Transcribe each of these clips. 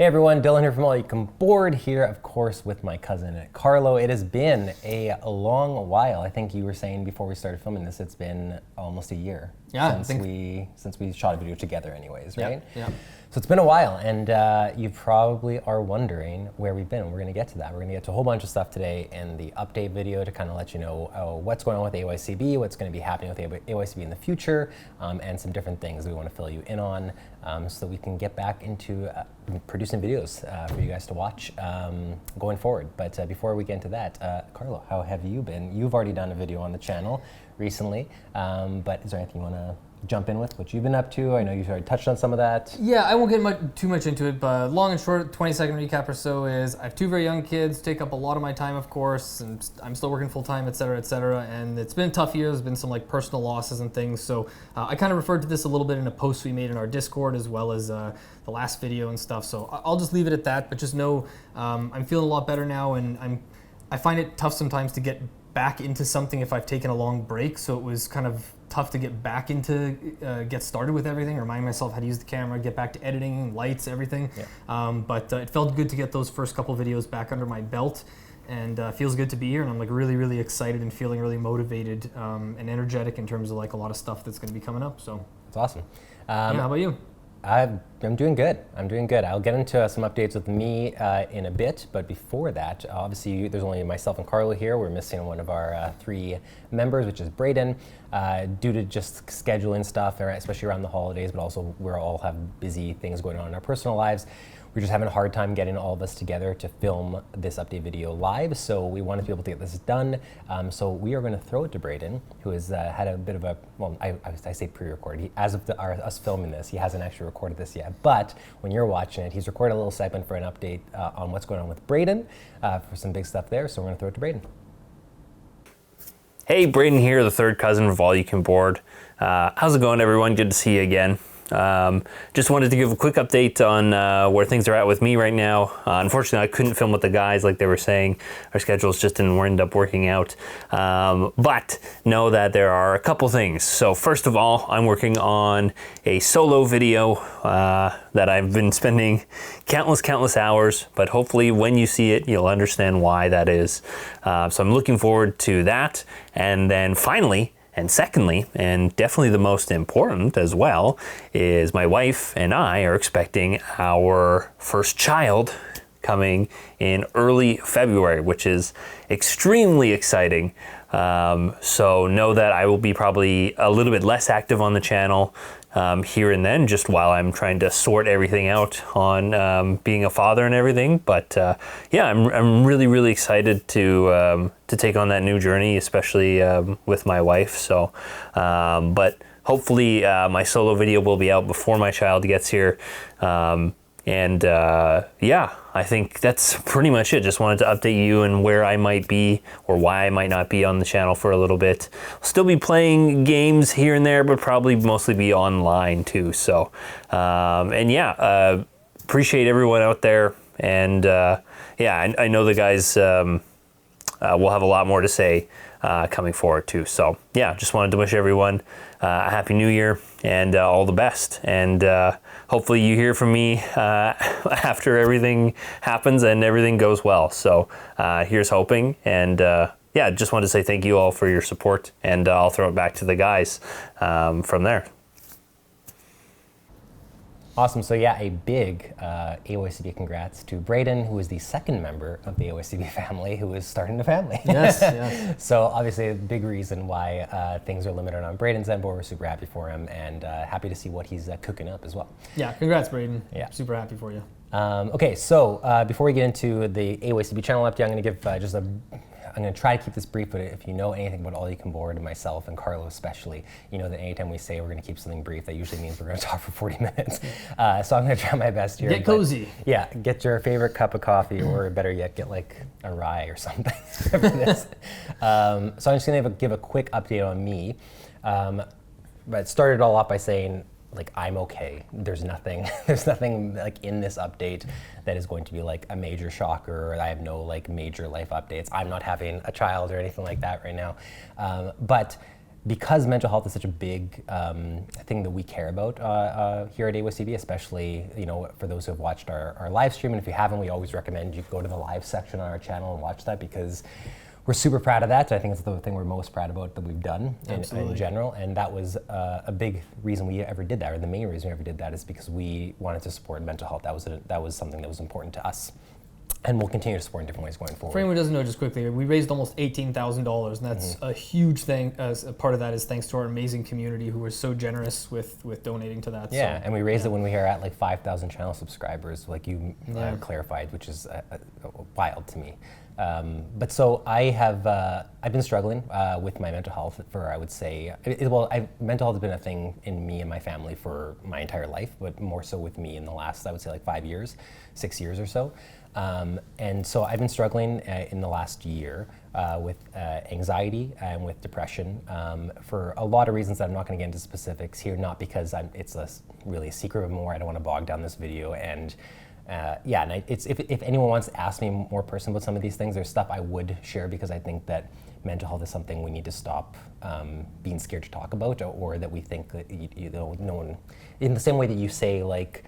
Hey everyone, Dylan here from AYCB here, of course, with my cousin Carlo. It has been a long while. I think you were saying before we started filming this, it's been almost a year since we shot a video together anyways, right? Yeah. So it's been a while, and you probably are wondering where we've been. We're going to get to that. We're going to get to a whole bunch of stuff today in the update video to kind of let you know what's going on with AYCB, what's going to be happening with AYCB in the future, and some different things we want to fill you in on so that we can get back into producing videos for you guys to watch going forward. But before we get into that, Carlo, how have you been? You've already done a video on the channel recently, but is there anything you want to jump in with what you've been up to? I know you've already touched on some of that. Yeah, I won't get too much into it, but long and short, 20-second recap or so is I have two very young kids, take up a lot of my time, of course, and I'm still working full-time, et cetera, and it's been a tough year. There's been some like personal losses and things, so I kind of referred to this a little bit in a post we made in our Discord as well as the last video and stuff, so I'll just leave it at that, but just know I'm feeling a lot better now, and I find it tough sometimes to get back into something if I've taken a long break, so it was kind of tough to get back into, get started with everything, remind myself how to use the camera, get back to editing, lights, everything. Yeah. But it felt good to get those first couple videos back under my belt, and feels good to be here, and I'm like really excited and feeling really motivated and energetic in terms of like a lot of stuff that's going to be coming up. So that's awesome. Yeah, how about you? I'm doing good. I'll get into some updates with me in a bit, but before that, obviously there's only myself and Carlo here. We're missing one of our three members, which is Braiden, due to just scheduling stuff, especially around the holidays, but also we all have busy things going on in our personal lives. We're just having a hard time getting all of us together to film this update video live, so we wanted to be able to get this done. So we are going to throw it to Braiden, who has had a bit of a, well, I say pre-recorded. As of us filming this, he hasn't actually recorded this yet, but when you're watching it, he's recorded a little segment for an update on what's going on with Braiden, for some big stuff there, so we're going to throw it to Braiden. Hey, Braiden here, the third cousin of AYCB. How's it going, everyone? Good to see you again. Just wanted to give a quick update on where things are at with me right now. Unfortunately, I couldn't film with the guys like they were saying. Our schedules just didn't end up working out. But know that there are a couple things. So first of all, I'm working on a solo video that I've been spending countless hours, but hopefully when you see it, you'll understand why that is. So I'm looking forward to that. And then finally, and secondly, and definitely the most important as well, is my wife and I are expecting our first child coming in early February, which is extremely exciting. So know that I will be probably a little bit less active on the channel here and then, just while I'm trying to sort everything out on being a father and everything. But yeah, I'm really excited to take on that new journey, especially with my wife. So, but hopefully my solo video will be out before my child gets here. Yeah, I think that's pretty much it. Just wanted to update you and where I might be or why I might not be on the channel for a little bit. I'll still be playing games here and there, but probably mostly be online too. So, and yeah, appreciate everyone out there. And yeah, I know the guys will have a lot more to say coming forward too. So yeah, just wanted to wish everyone a happy new year and all the best. And hopefully you hear from me after everything happens and everything goes well. So here's hoping. And yeah, just wanted to say thank you all for your support, and I'll throw it back to the guys from there. Awesome. So yeah, a big AYCB congrats to Braiden, who is the second member of the AYCB family who is starting a family. Yes. So obviously a big reason why things are limited on Braiden's end, but we're super happy for him and happy to see what he's cooking up as well. Yeah, congrats, Braiden. Yeah. Super happy for you. Okay, so before we get into the AYCB channel update, I'm going to give I'm going to try to keep this brief, but if you know anything about AYCB and myself and Carlo especially, you know that anytime we say we're going to keep something brief, that usually means we're going to talk for 40 minutes. So I'm going to try my best here. Get cozy. Yeah, get your favorite cup of coffee, or better yet, get like a rye or something for this. So I'm just going to give a quick update on me. But start it all off by saying, like, I'm okay. There's nothing like in this update that is going to be like a major shocker, or I have no like major life updates. I'm not having a child or anything like that right now. But because mental health is such a big thing that we care about here at AYCB, especially for those who have watched our live stream, and if you haven't, we always recommend you go to the live section on our channel and watch that, because we're super proud of that. I think it's the thing we're most proud about that we've done in general, and that was a big reason we ever did that, or the main reason we ever did that, is because we wanted to support mental health. That was something that was important to us. And we'll continue to support in different ways going forward. For anyone who doesn't know, just quickly, we raised almost $18,000, and that's a huge thing. A part of that is thanks to our amazing community who were so generous with donating to that. Yeah, so, and we raised it when we were at like 5,000 channel subscribers, like you clarified, which is wild to me. But so I've been struggling with my mental health for, I would say, mental health has been a thing in me and my family for my entire life, but more so with me in the last, I would say, like 6 years or so. And so I've been struggling in the last year with anxiety and with depression for a lot of reasons that I'm not going to get into specifics here, not because it's really a secret, but more I don't want to bog down this video. And if anyone wants to ask me more personally about some of these things, there's stuff I would share, because I think that mental health is something we need to stop being scared to talk about, or that we think that no one, in the same way that you say, like,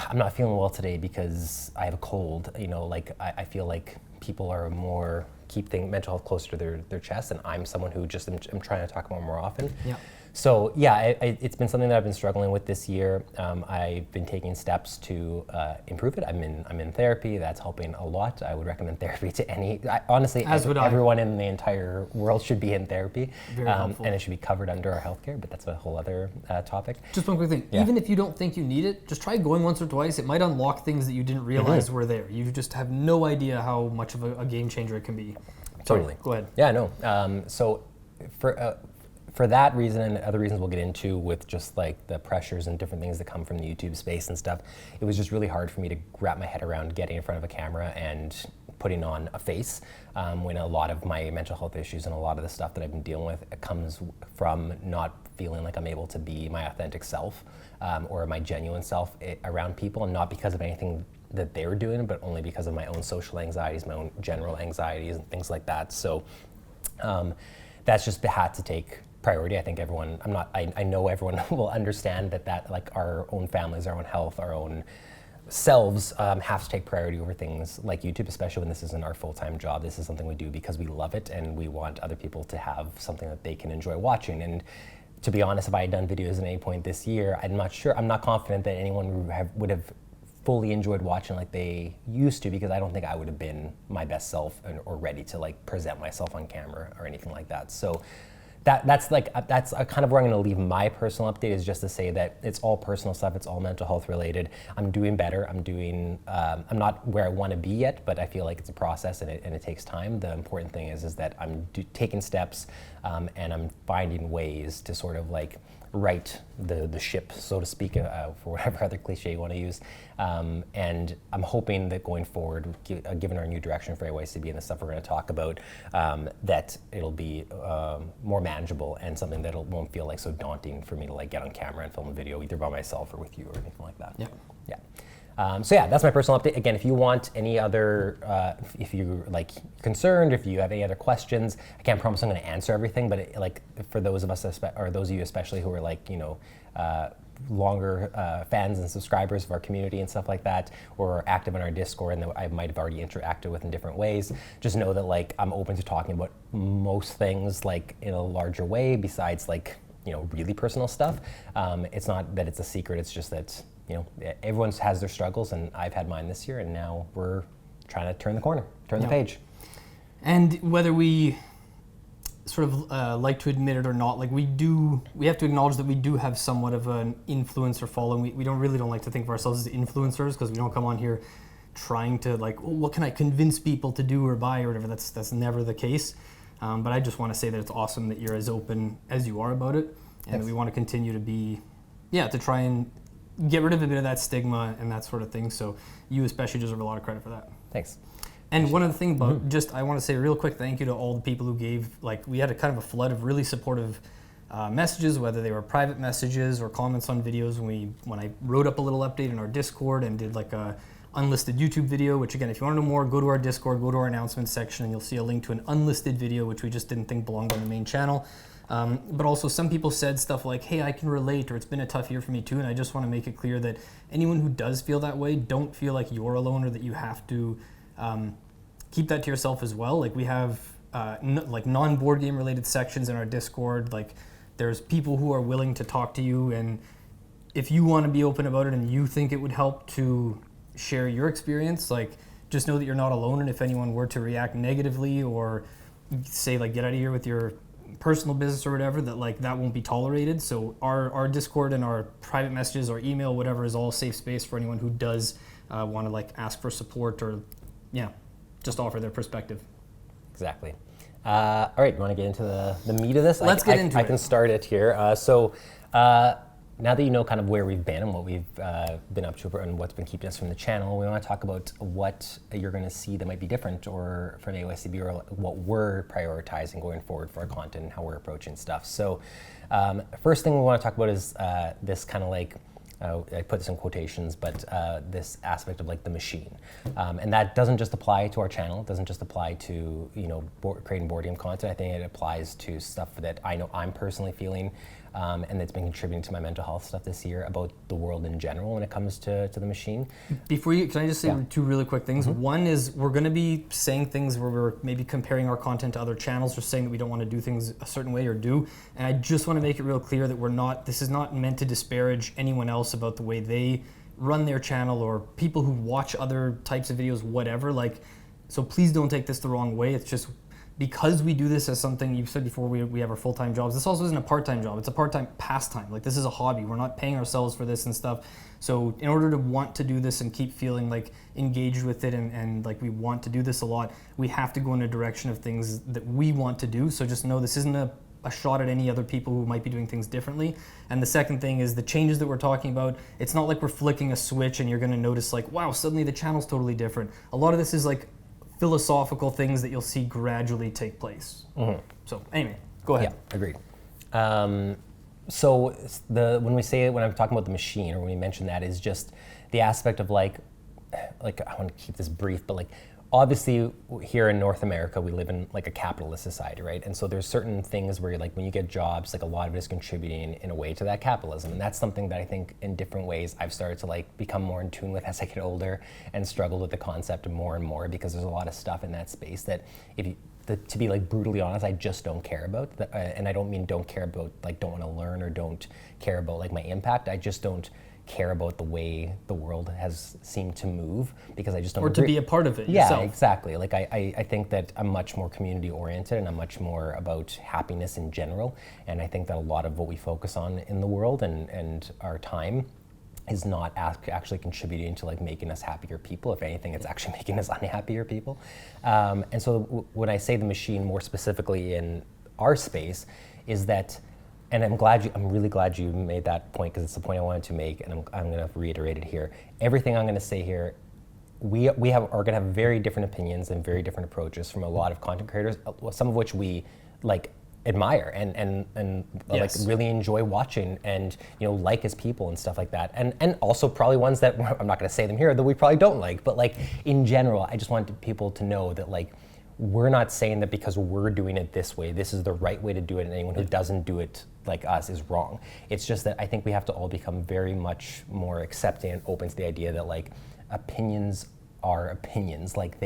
I'm not feeling well today because I have a cold, I feel like people are more keep mental health closer to their chest, and I'm someone who just am trying to talk about it more often. Yeah. So it's been something that I've been struggling with this year. I've been taking steps to improve it. I'm in therapy. That's helping a lot. I would recommend therapy to honestly, everyone in the entire world should be in therapy. Very helpful. And it should be covered under our healthcare, but that's a whole other topic. Just one quick thing. Yeah. Even if you don't think you need it, just try going once or twice. It might unlock things that you didn't realize were there. You just have no idea how much of a game changer it can be. Totally. Go ahead. Yeah, no. So for that reason and other reasons we'll get into, with just like the pressures and different things that come from the YouTube space and stuff, it was just really hard for me to wrap my head around getting in front of a camera and putting on a face when a lot of my mental health issues and a lot of the stuff that I've been dealing with comes from not feeling like I'm able to be my authentic self or my genuine self around people, and not because of anything that they were doing, but only because of my own social anxieties, my own general anxieties and things like that. So that's just had to take priority. I think I know everyone will understand that like our own families, our own health, our own selves have to take priority over things like YouTube, especially when this isn't our full-time job. This is something we do because we love it, and we want other people to have something that they can enjoy watching. And to be honest, if I had done videos at any point this year, I'm not confident that anyone would have fully enjoyed watching like they used to, because I don't think I would have been my best self or ready to like present myself on camera or anything like that. So that's kind of where I'm going to leave my personal update, is just to say that it's all personal stuff. It's all mental health related. I'm doing better. I'm not where I want to be yet, but I feel like it's a process and it takes time. The important thing is that I'm taking steps and I'm finding ways to sort of like right the ship, so to speak, for whatever other cliche you want to use. And I'm hoping that going forward, given our new direction for AYCB and the stuff we're going to talk about, that it'll be more manageable and something that won't feel like so daunting for me to like get on camera and film a video either by myself or with you or anything like that. Yeah. So that's my personal update. Again, if you want any other, if you're like concerned, if you have any other questions, I can't promise I'm going to answer everything, but for those of us, or those of you especially who are like, longer fans and subscribers of our community and stuff like that, or active in our Discord and that I might have already interacted with in different ways, just know that like I'm open to talking about most things like in a larger way besides like, really personal stuff. It's not that it's a secret, it's just that everyone has their struggles, and I've had mine this year, and now we're trying to turn the page. And whether we sort of like to admit it or not, like we have to acknowledge that we do have somewhat of an influencer following. We don't like to think of ourselves as influencers, because we don't come on here trying to like, what can I convince people to do or buy or whatever. That's never the case. But I just want to say that it's awesome that you're as open as you are about it, and that we want to continue to be, to try and get rid of a bit of that stigma and that sort of thing. So you especially deserve a lot of credit for that. Thanks. And one other thing about I want to say a real quick thank you to all the people who gave, like we had a kind of a flood of really supportive messages, whether they were private messages or comments on videos when I wrote up a little update in our Discord and did like a unlisted YouTube video, which again, if you want to know more, go to our Discord, go to our announcements section, and you'll see a link to an unlisted video, which we just didn't think belonged on the main channel. But also some people said stuff like, hey, I can relate, or it's been a tough year for me too. And I just want to make it clear that anyone who does feel that way, don't feel like you're alone or that you have to keep that to yourself as well. Like we have like non-board game related sections in our Discord. Like there's people who are willing to talk to you, and if you want to be open about it and you think it would help to share your experience, like just know that you're not alone. And if anyone were to react negatively or say like get out of here with your personal business or whatever, that like that won't be tolerated. So our Discord and our private messages or email, whatever, is all safe space for anyone who does want to like ask for support or just offer their perspective. Exactly. All right, you want to get into the meat of this? Let's get into it. I can start it here. Now that you know kind of where we've been and what we've been up to and what's been keeping us from the channel, we want to talk about what you're going to see that might be different or from AYCB, or what we're prioritizing going forward for our content and how we're approaching stuff. So first thing we want to talk about is this kind of like, I put this in quotations, but this aspect of like the machine. And that doesn't just apply to our channel. It doesn't just apply to, creating board game content. I think it applies to stuff that I know I'm personally feeling and that's been contributing to my mental health stuff this year about the world in general when it comes to the machine. Before you, can I just say two really quick things? Mm-hmm. One is we're going to be saying things where we're maybe comparing our content to other channels or saying that we don't want to do things a certain way or do. And I just want to make it real clear that this is not meant to disparage anyone else about the way they run their channel or people who watch other types of videos, whatever. So please don't take this the wrong way. It's just because we do this as something, you've said before, we have our full-time jobs. This also isn't a part-time job. It's a part-time pastime. Like this is a hobby. We're not paying ourselves for this and stuff. So in order to want to do this and keep feeling like engaged with it and like we want to do this a lot, we have to go in a direction of things that we want to do. So just know this isn't a shot at any other people who might be doing things differently. And the second thing is the changes that we're talking about, it's not like we're flicking a switch and you're gonna notice like, wow, suddenly the channel's totally different. A lot of this is like philosophical things that you'll see gradually take place. Mm-hmm. So anyway, go ahead. Yeah, agreed. So when I'm talking about the machine, or when we mention that, is just the aspect of like I want to keep this brief, but like obviously here in North America we live in like a capitalist society, right? And so there's certain things where like when you get jobs, like a lot of it is contributing in a way to that capitalism, and that's something that I think in different ways I've started to like become more in tune with as I get older, and struggle with the concept more and more, because there's a lot of stuff in that space that to be like brutally honest, I just don't care about. And I don't mean don't care about like don't want to learn or don't care about like my impact. I just don't care about the way the world has seemed to move, because I just don't to be a part of it yourself. Yeah, exactly. Like I think that I'm much more community oriented, and I'm much more about happiness in general. And I think that a lot of what we focus on in the world and our time is not actually contributing to like making us happier people. If anything, it's actually making us unhappier people. And so when I say the machine more specifically in our space, is that, and I'm really glad you made that point, because it's the point I wanted to make, and I'm going to reiterate it here. Everything I'm going to say here, we are going to have very different opinions and very different approaches from a lot of content creators, some of which we like admire and yes, like really enjoy watching and like as people and stuff like that, and also probably ones that I'm not going to say them here that we probably don't like, but like in general, I just want people to know that like we're not saying that because we're doing it this way, this is the right way to do it, and anyone who doesn't do it like us is wrong. It's just that I think we have to all become very much more accepting and open to the idea that like opinions are opinions. Like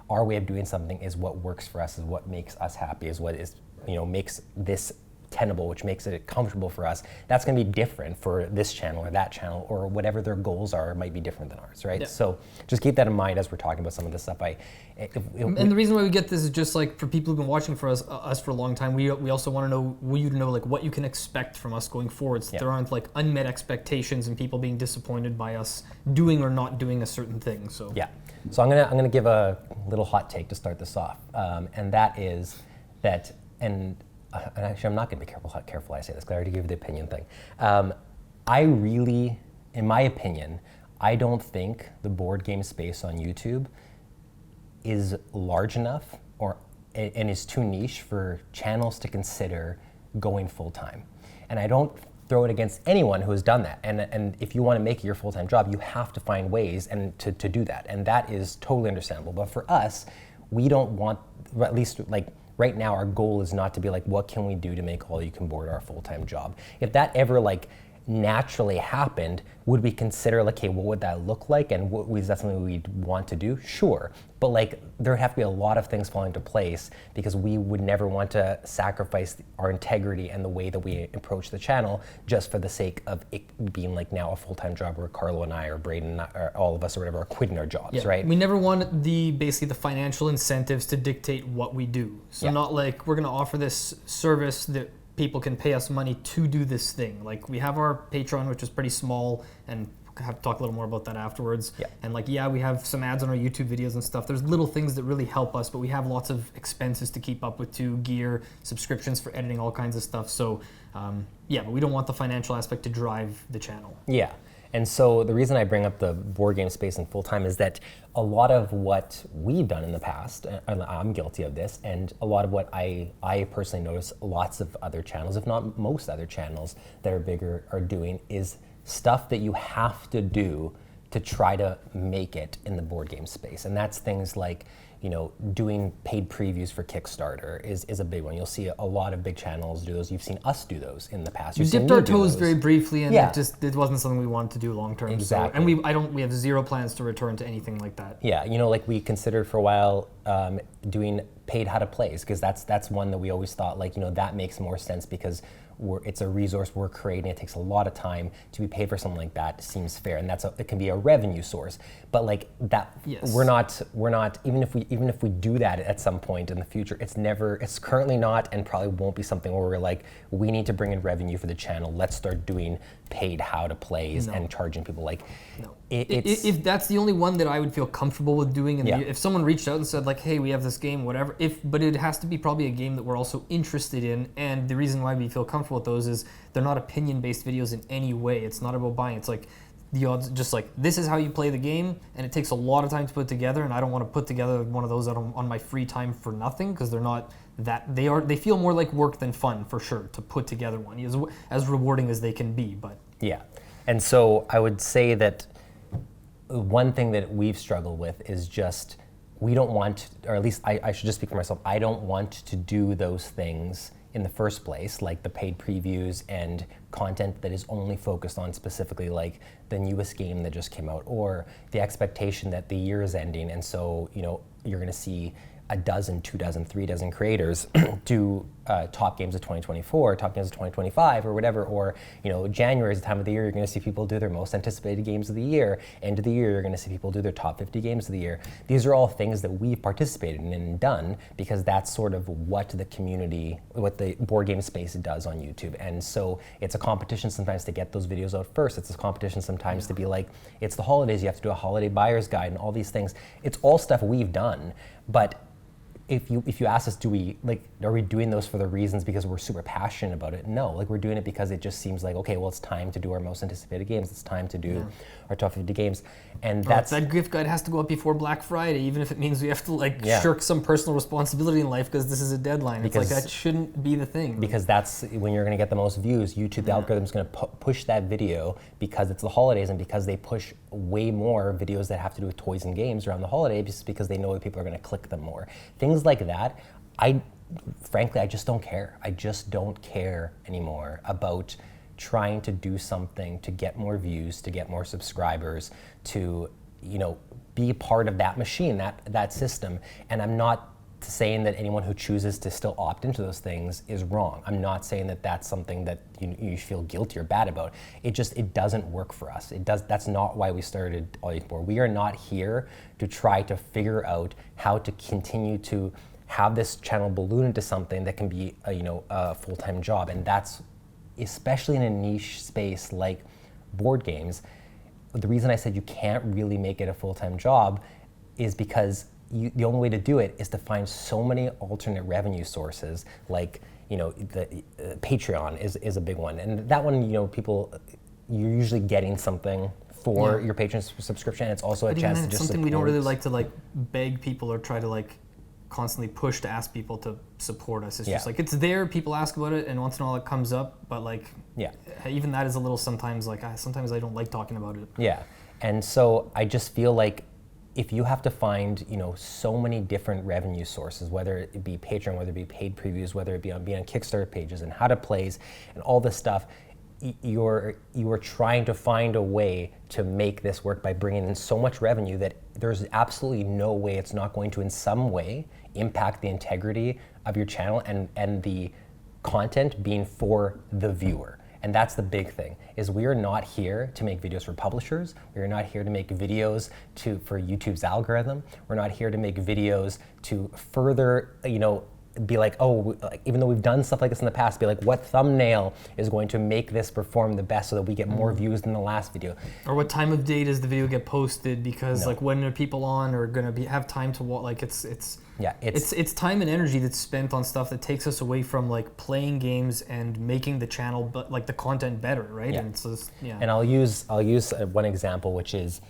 our way of doing something is what works for us, is what makes us happy, is what is makes this tenable, which makes it comfortable for us. That's going to be different for this channel or that channel, or whatever their goals are might be different than ours, right? Yeah. So just keep that in mind as we're talking about some of this stuff. And the reason why we get this is just like for people who've been watching for us for a long time, we also want you to know like what you can expect from us going forward, so there aren't like unmet expectations and people being disappointed by us doing or not doing a certain thing. So yeah, so I'm gonna give a little hot take to start this off, and that is that, and actually I'm not going to be how careful I say this, because I already gave you the opinion thing. I really, in my opinion, I don't think the board game space on YouTube is large enough and is too niche for channels to consider going full time. And I don't throw it against anyone who has done that. And if you want to make it your full-time job, you have to find ways to do that. And that is totally understandable. But for us, we don't want, or at least like right now our goal is not to be like, what can we do to make All You Can Board our full-time job? If that ever like naturally happened, would we consider like, hey, what would that look like, and is that something we'd want to do? Sure, but like there would have to be a lot of things falling into place, because we would never want to sacrifice our integrity and the way that we approach the channel just for the sake of it being like now a full-time job where Carlo and I or Braiden or all of us or whatever are quitting our jobs, right? We never want basically the financial incentives to dictate what we do. So not like we're going to offer this service that people can pay us money to do this thing. Like we have our Patreon, which is pretty small, and have to talk a little more about that afterwards. And like, we have some ads on our YouTube videos and stuff. There's little things that really help us, but we have lots of expenses to keep up with too, gear, subscriptions for editing, all kinds of stuff. So but we don't want the financial aspect to drive the channel. Yeah. And so the reason I bring up the board game space in full-time is that a lot of what we've done in the past, and I'm guilty of this, and a lot of what I personally notice lots of other channels, if not most other channels that are bigger, are doing, is stuff that you have to do to try to make it in the board game space. And that's things like, doing paid previews for Kickstarter is a big one. You'll see a lot of big channels do those. You've seen us do those in the past. We dipped our toes very briefly, and it wasn't something we wanted to do long term. Exactly. So, and we have zero plans to return to anything like that. Yeah, like we considered for a while doing paid how to plays, because that's one that we always thought like, that makes more sense, because it's a resource we're creating. It takes a lot of time to be paid for something like that. Seems fair, and it can be a revenue source. But like that, we're not even if we do that at some point in the future, it's currently not, and probably won't be something where we're like, we need to bring in revenue for the channel. Let's start doing paid how to plays and charging people. Like, if that's the only one that I would feel comfortable with doing, and if someone reached out and said like, hey, we have this game, whatever, but it has to be probably a game that we're also interested in. And the reason why we feel comfortable with those is they're not opinion-based videos in any way. It's not about buying. It's like the odds, just like, this is how you play the game, and it takes a lot of time to put together, and I don't want to put together one of those on my free time for nothing, because they're not that, they feel more like work than fun, for sure, to put together one, as rewarding as they can be. But and so I would say that one thing that we've struggled with is just, we don't want, or at least I should just speak for myself, I don't want to do those things in the first place, like the paid previews and content that is only focused on specifically like the newest game that just came out, or the expectation that the year is ending, and so you're going to see a dozen, 2 dozen, 3 dozen creators do top games of 2024, top games of 2025, or whatever, or January is the time of the year you're going to see people do their most anticipated games of the year. End of the year you're going to see people do their top 50 games of the year. These are all things that we've participated in and done, because that's sort of what the community, what the board game space does on YouTube. And so it's a competition sometimes to get those videos out first. It's a competition sometimes to be like, it's the holidays, you have to do a holiday buyer's guide and all these things. It's all stuff we've done, but if you ask us, are we doing those for the reasons because we're super passionate about it? No, like we're doing it because it just seems like, okay, well, it's time to do our most anticipated games. It's time to do our top 50 games, and that gift guide has to go up before Black Friday, even if it means we have to shirk some personal responsibility in life because this is a deadline. Because, it's like, that shouldn't be the thing. Because that's when you're going to get the most views. YouTube, the algorithm's going to push that video because it's the holidays, and because they push way more videos that have to do with toys and games around the holidays, because they know that people are going to click them more. Things like that, frankly, I just don't care. I just don't care anymore about trying to do something to get more views, to get more subscribers, to be part of that machine, that system. And I'm not saying that anyone who chooses to still opt into those things is wrong. I'm not saying that that's something that you feel guilty or bad about. It doesn't work for us. That's not why we started All You Can Board. We are not here to try to figure out how to continue to have this channel balloon into something that can be a full-time job. And that's, especially in a niche space like board games, the reason I said you can't really make it a full-time job is because the only way to do it is to find so many alternate revenue sources. Like, the Patreon is a big one, and that one, you're usually getting something for your Patreon subscription. It's also a chance to just something support. We don't really like to beg people or try to constantly push to ask people to support us. It's just it's there, people ask about it, and once in a while it comes up, but even that is a little sometimes sometimes I don't like talking about it. Yeah, and so I just feel like if you have to find, so many different revenue sources, whether it be Patreon, whether it be paid previews, whether it be on Kickstarter pages and how to plays and all this stuff, you are trying to find a way to make this work by bringing in so much revenue that there's absolutely no way it's not going to in some way impact the integrity of your channel and the content being for the viewer. And that's the big thing, is we are not here to make videos for publishers. We are not here to make videos for YouTube's algorithm. We're not here to make videos to further, be like, even though we've done stuff like this in the past, be like, what thumbnail is going to make this perform the best so that we get more views than the last video? Or what time of day does the video get posted? Because when are people on or going to have time to watch? It's time and energy that's spent on stuff that takes us away from playing games and making the channel, but the content better, right? Yeah. And so And I'll use one example, which is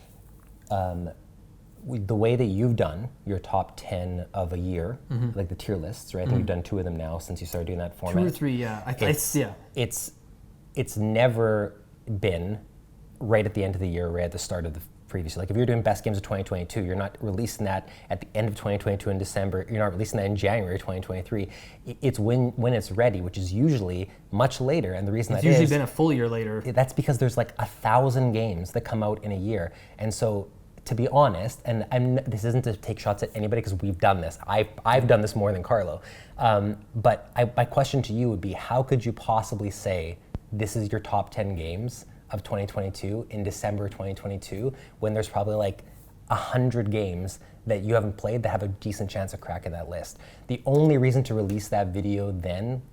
the way that you've done your top 10 of a year, like the tier lists, right? I think you've done 2 of them now since you started doing that format. 2 or 3, yeah. It's never been right at the end of the year, right at the start of the previous year. Like if you're doing best games of 2022, you're not releasing that at the end of 2022 in December. You're not releasing that in January 2023. It's when it's ready, which is usually much later. And the reason it's usually been a full year later. That's because there's 1,000 games that come out in a year, and so. To be honest, and this isn't to take shots at anybody because we've done this. I've done this more than Carlo. But my question to you would be, how could you possibly say this is your top 10 games of 2022 in December 2022 when there's probably 100 games that you haven't played that have a decent chance of cracking that list? The only reason to release that video then,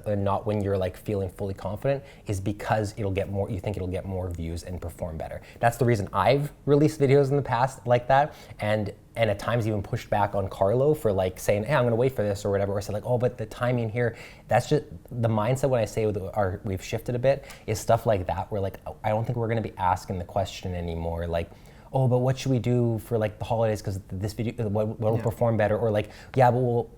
not when you're feeling fully confident, is because you think it'll get more views and perform better. That's the reason I've released videos in the past like that, and at times even pushed back on Carlo for saying, hey, I'm gonna wait for this or whatever, or say but the timing here. That's just the mindset. When I say we've shifted a bit, is stuff like that where I don't think we're gonna be asking the question anymore, but what should we do for the holidays because this video will perform better, or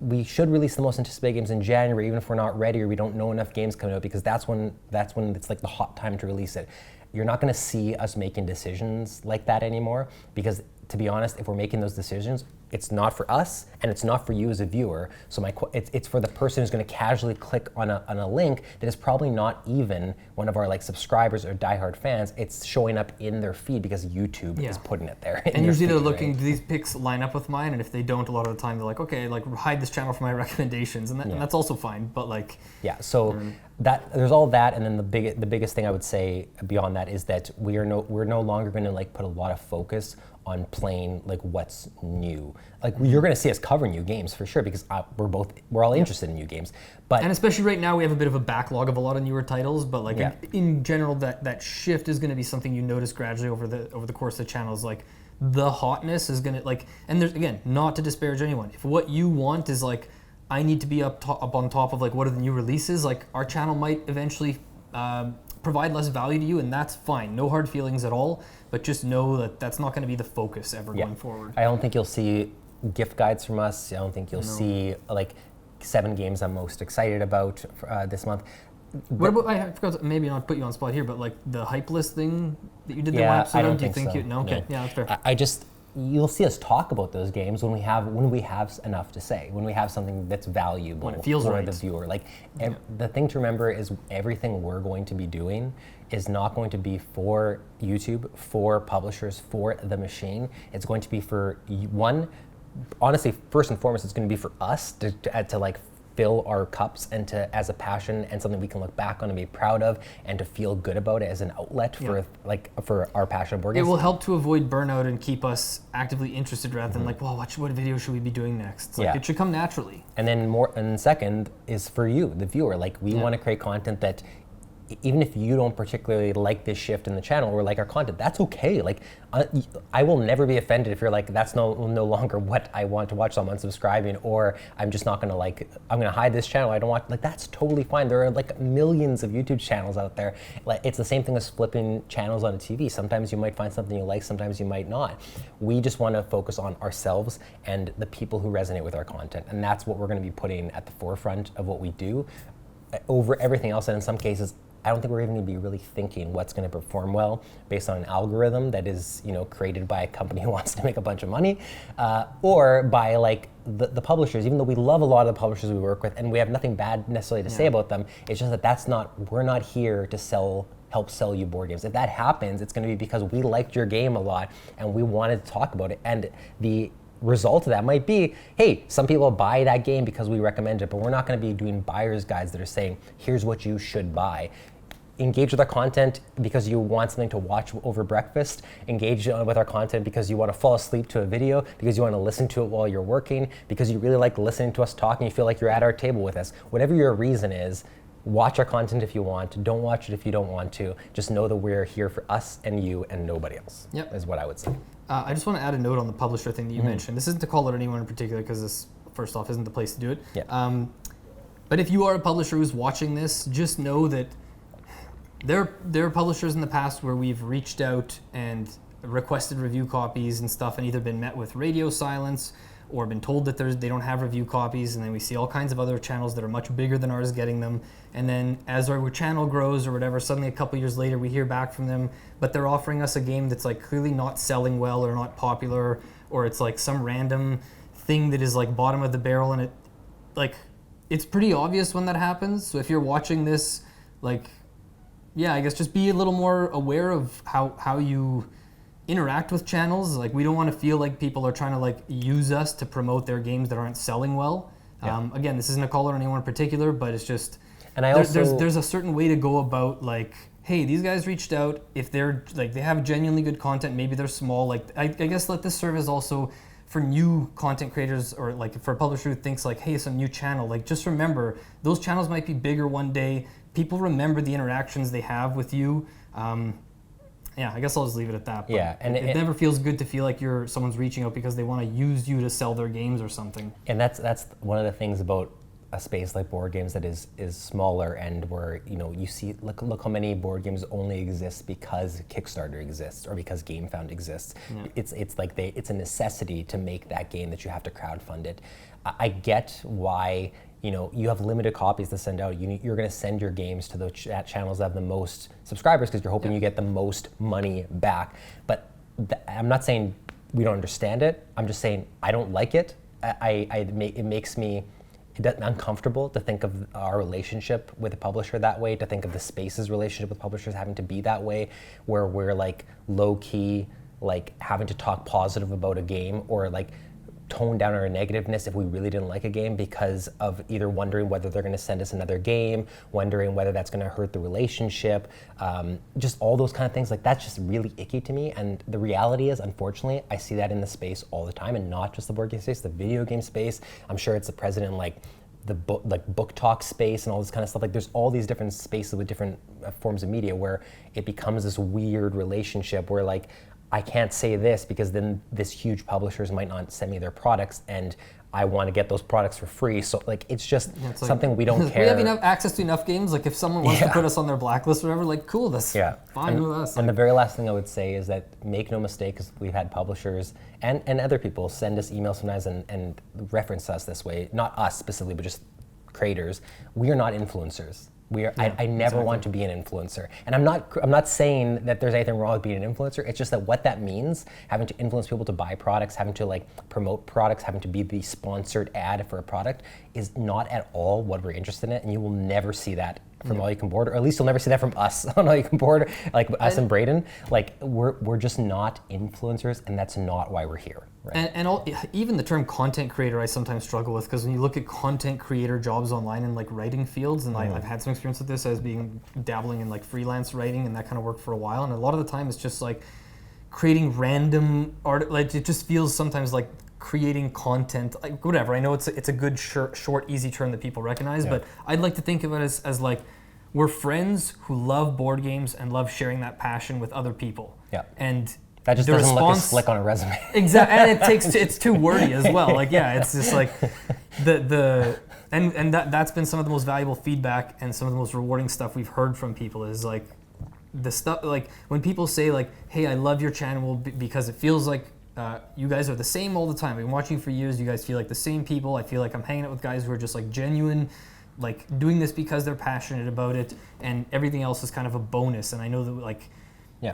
we should release the most anticipated games in January even if we're not ready or we don't know enough games coming out because that's when it's the hot time to release it. You're not going to see us making decisions like that anymore, because to be honest, if we're making those decisions, it's not for us and it's not for you as a viewer. So it's for the person who's going to casually click on a link that is probably not even one of our subscribers or diehard fans. It's showing up in their feed because YouTube is putting it there. And usually they're looking, do these picks line up with mine? And if they don't, a lot of the time they're okay, hide this channel from my recommendations, and that's also fine. But so that there's all that, and then the biggest thing I would say beyond that is that we're no longer going to put a lot of focus on playing what's new. You're going to see us covering new games for sure because we're all interested in new games. And especially right now we have a bit of a backlog of a lot of newer titles, but in general that shift is going to be something you notice gradually over the course of the channels. The hotness is going to and there's, again, not to disparage anyone. If what you want is I need to be up on top of what are the new releases, our channel might eventually provide less value to you, and that's fine. No hard feelings at all, but just know that that's not going to be the focus ever going forward. I don't think you'll see gift guides from us. I don't think you'll see 7 games I'm most excited about this month. What about, I forgot to maybe not put you on spot here, but the hype list thing that you did I episode don't of, do you think so. No, okay, yeah, that's fair. You'll see us talk about those games when we have enough to say, when we have something that's valuable when it feels for right. the viewer. The thing to remember is everything we're going to be doing is not going to be for YouTube, for publishers, for the machine. It's going to be for honestly, first and foremost, it's going to be for us to fill our cups and as a passion and something we can look back on and be proud of and to feel good about it as an outlet for our passion of board games. It will help to avoid burnout and keep us actively interested rather than what video should we be doing next? It should come naturally. And then second is for you, the viewer. We want to create content that even if you don't particularly like this shift in the channel or like our content, that's okay. I will never be offended if you're that's no longer what I want to watch, so I'm unsubscribing, or I'm just not gonna I'm gonna hide this channel. I don't want, that's totally fine. There are millions of YouTube channels out there. It's the same thing as flipping channels on a TV. Sometimes you might find something you like, sometimes you might not. We just want to focus on ourselves and the people who resonate with our content, and that's what we're gonna be putting at the forefront of what we do over everything else, and in some cases I don't think we're even going to be really thinking what's going to perform well based on an algorithm that is, created by a company who wants to make a bunch of money, or by like the publishers. Even though we love a lot of the publishers we work with, and we have nothing bad necessarily to say about them, it's just that we're not here to help sell you board games. If that happens, it's going to be because we liked your game a lot and we wanted to talk about it. And the result of that might be, hey, some people buy that game because we recommend it, but we're not going to be doing buyer's guides that are saying, here's what you should buy. Engage with our content because you want something to watch over breakfast. Engage with our content because you want to fall asleep to a video, because you want to listen to it while you're working, because you really like listening to us talk and you feel like you're at our table with us. Whatever your reason is, watch our content if you want. Don't watch it if you don't want to. Just know that we're here for us and you and nobody else. Yep. Is what I would say. I just want to add a note on the publisher thing that you mentioned. This isn't to call out anyone in particular because this, first off, isn't the place to do it. Yeah. But if you are a publisher who's watching this, just know that there are publishers in the past where we've reached out and requested review copies and stuff and either been met with radio silence or been told that they don't have review copies, and then we see all kinds of other channels that are much bigger than ours getting them. And then as our channel grows or whatever, suddenly a couple years later we hear back from them, but they're offering us a game that's like clearly not selling well or not popular, or it's like some random thing that is like bottom of the barrel, and it's pretty obvious when that happens. So if you're watching this, I guess just be a little more aware of how you interact with channels. Like, we don't want to feel like people are trying to use us to promote their games that aren't selling well. Yeah. Again, this isn't a call on anyone in particular, but it's just, and there's a certain way to go about hey, these guys reached out. If they're they have genuinely good content, maybe they're small. I guess let this serve as also for new content creators, or for a publisher who thinks hey, some new channel. Just remember, those channels might be bigger one day. People remember the interactions they have with you. Yeah, I guess I'll just leave it at that. But yeah, and it never feels good to feel like someone's reaching out because they want to use you to sell their games or something. And that's one of the things about a space like board games that is smaller, and where you see look how many board games only exist because Kickstarter exists or because GameFound exists. Yeah. It's a necessity to make that game that you have to crowdfund it. I get why. You have limited copies to send out. You're going to send your games to the channels that have the most subscribers because you're hoping you get the most money back. But I'm not saying we don't understand it. I'm just saying I don't like it. It makes me uncomfortable to think of our relationship with a publisher that way, to think of the space's relationship with publishers having to be that way, where we're low key, having to talk positive about a game, or tone down our negativeness if we really didn't like a game because of either wondering whether they're going to send us another game, wondering whether that's going to hurt the relationship, just all those kind of things. That's just really icky to me. And the reality is, unfortunately, I see that in the space all the time, and not just the board game space, the video game space. I'm sure it's the president the book talk space and all this kind of stuff. There's all these different spaces with different forms of media where it becomes this weird relationship where I can't say this because then this huge publishers might not send me their products, and I want to get those products for free. So it's just something we don't care. We have enough access to enough games. If someone wants to put us on their blacklist or whatever, cool, that's fine with us. And the very last thing I would say is that make no mistake, because we've had publishers and other people send us emails sometimes and reference us this way. Not us specifically, but just creators. We are not influencers. I never want to be an influencer, and I'm not saying that there's anything wrong with being an influencer. It's just that what that means, having to influence people to buy products, having to promote products, having to be the sponsored ad for a product, is not at all what we're interested in, and you will never see that from All You Can Board, or at least you'll never see that from us on All You Can Board, us and Braiden. We're just not influencers, and that's not why we're here. Right? And even the term content creator I sometimes struggle with, because when you look at content creator jobs online in writing fields, and I've had some experience with this as being dabbling in freelance writing and that kind of work for a while, and a lot of the time it's just creating random art. It just feels sometimes like creating content, whatever. I know it's a good short easy term that people recognize, but I'd like to think of it as we're friends who love board games and love sharing that passion with other people. Yeah. And that just doesn't look as slick on a resume. Exactly, and it's too wordy as well. It's just that's been some of the most valuable feedback and some of the most rewarding stuff we've heard from people is the stuff when people say hey, I love your channel because it feels like you guys are the same all the time. I've been watching for years. You guys feel like the same people. I feel like I'm hanging out with guys who are just genuine like doing this because they're passionate about it, and everything else is kind of a bonus. And I know that like,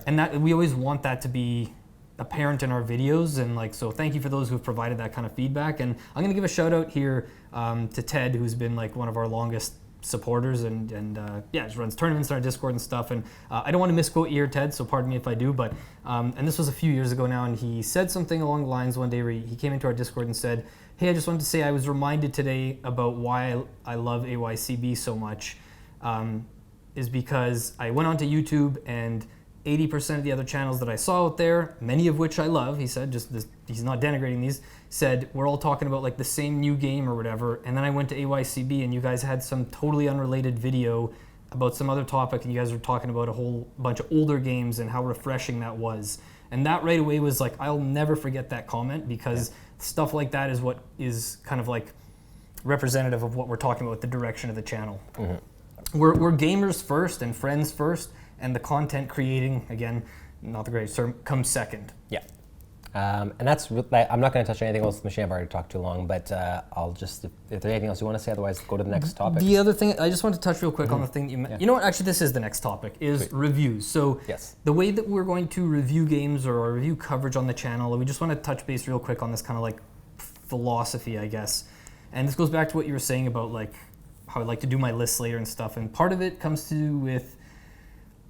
and that we always want that to be apparent in our videos, and like, so thank you for those who've provided that kind of feedback. And I'm gonna give a shout out here to Ted, who's been like one of our longest supporters, and just runs tournaments in our Discord and stuff. And I don't want to misquote you here, Ted, so pardon me if I do, but and this was a few years ago now, and he said something along the lines one day where he came into our Discord and said, hey, I just wanted to say I was reminded today about why I love AYCB so much, is because I went onto YouTube and 80% of the other channels that I saw out there, many of which I love, he said, he's not denigrating these, said we're all talking about like the same new game or whatever, and then I went to AYCB and you guys had some totally unrelated video about some other topic, and you guys were talking about a whole bunch of older games and how refreshing that was. And that right away was like, I'll never forget that comment, because stuff like that is what is kind of like representative of what we're talking about with the direction of the channel. We're gamers first and friends first, and the content creating, again, not the greatest term, comes second. Yeah. And that's, I'm not going to touch anything else in the machine. I've already talked too long, but I'll just, if there's anything else you want to say, otherwise go to the next topic. The other thing, I just want to touch real quick on the thing you mentioned. You know what, actually this is the next topic, is reviews. So the way that we're going to review games or review coverage on the channel, we just want to touch base real quick on this kind of like philosophy, I guess. And this goes back to what you were saying about like how I like to do my lists later and stuff. And part of it comes to do with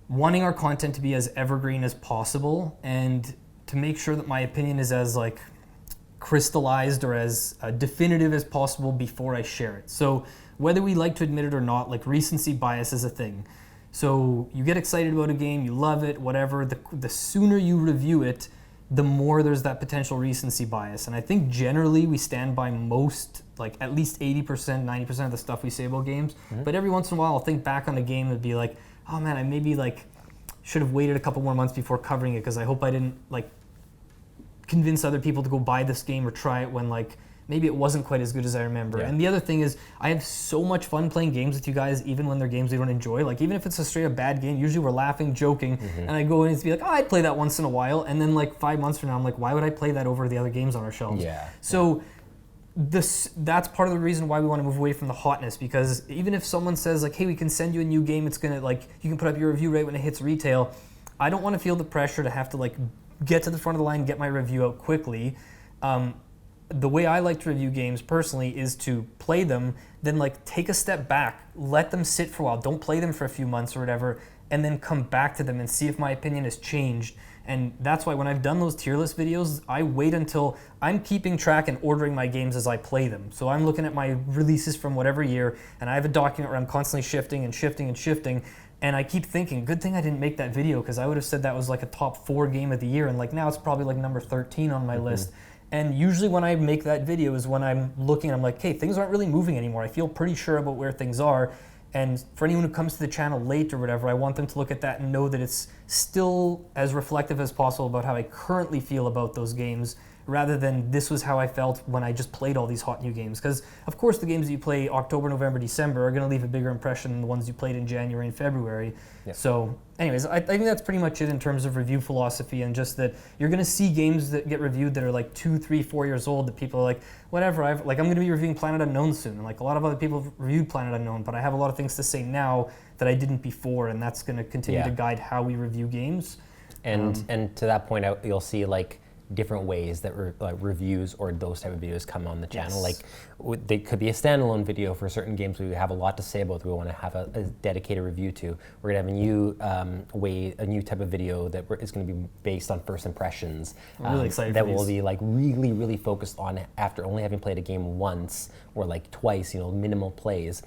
wanting our content to be as evergreen as possible, and to make sure that my opinion is as like crystallized or as definitive as possible before I share it. So whether we like to admit it or not, like recency bias is a thing. So you get excited about a game, you love it, whatever, the sooner you review it, the more there's that potential recency bias. And I think generally we stand by most, like at least 80%, 90% of the stuff we say about games. But every once in a while I'll think back on a game and be like, oh man, I maybe like should have waited a couple more months before covering it, because I hope I didn't like convince other people to go buy this game or try it when like maybe it wasn't quite as good as I remember. And the other thing is, I have so much fun playing games with you guys, even when they're games we don't enjoy. Like even if it's a straight up bad game, usually we're laughing, joking, and I go in and be like, oh, I'd play that once in a while, and then like 5 months from now I'm like, why would I play that over the other games on our shelves? So that's part of the reason why we want to move away from the hotness, because even if someone says like, hey, we can send you a new game, it's gonna like, you can put up your review right when it hits retail, I don't want to feel the pressure to have to like get to the front of the line, get my review out quickly. The way I like to review games personally is to play them, then like take a step back, let them sit for a while, don't play them for a few months or whatever, and then come back to them and see if my opinion has changed. And that's why when I've done those tier list videos, I wait until I'm keeping track and ordering my games as I play them. So I'm looking at my releases from whatever year, and I have a document where I'm constantly shifting and shifting and shifting. And I keep thinking, good thing I didn't make that video, because I would have said that was like a top 4 game of the year, and like now it's probably like number 13 on my list. And usually when I make that video is when I'm looking, I'm like, hey, things aren't really moving anymore. I feel pretty sure about where things are. And for anyone who comes to the channel late or whatever, I want them to look at that and know that it's still as reflective as possible about how I currently feel about those games, rather than this was how I felt when I just played all these hot new games. Because of course the games that you play October, November, December are going to leave a bigger impression than the ones you played in January and February. So anyways, I think that's pretty much it in terms of review philosophy, and just that you're going to see games that get reviewed that are like 2, 3, 4 years old that people are like, whatever, I'm going to be reviewing Planet Unknown soon, and like a lot of other people have reviewed Planet Unknown, but I have a lot of things to say now that I didn't before, and that's going to continue to guide how we review games. And to that point, you'll see like different ways that reviews or those type of videos come on the channel. Like they could be a standalone video for certain games we have a lot to say about that we want to have a dedicated review to. We're gonna have a new type of video that is going to be based on first impressions. I'm really excited that for will these. be like really focused on after only having played a game once or like twice, minimal plays.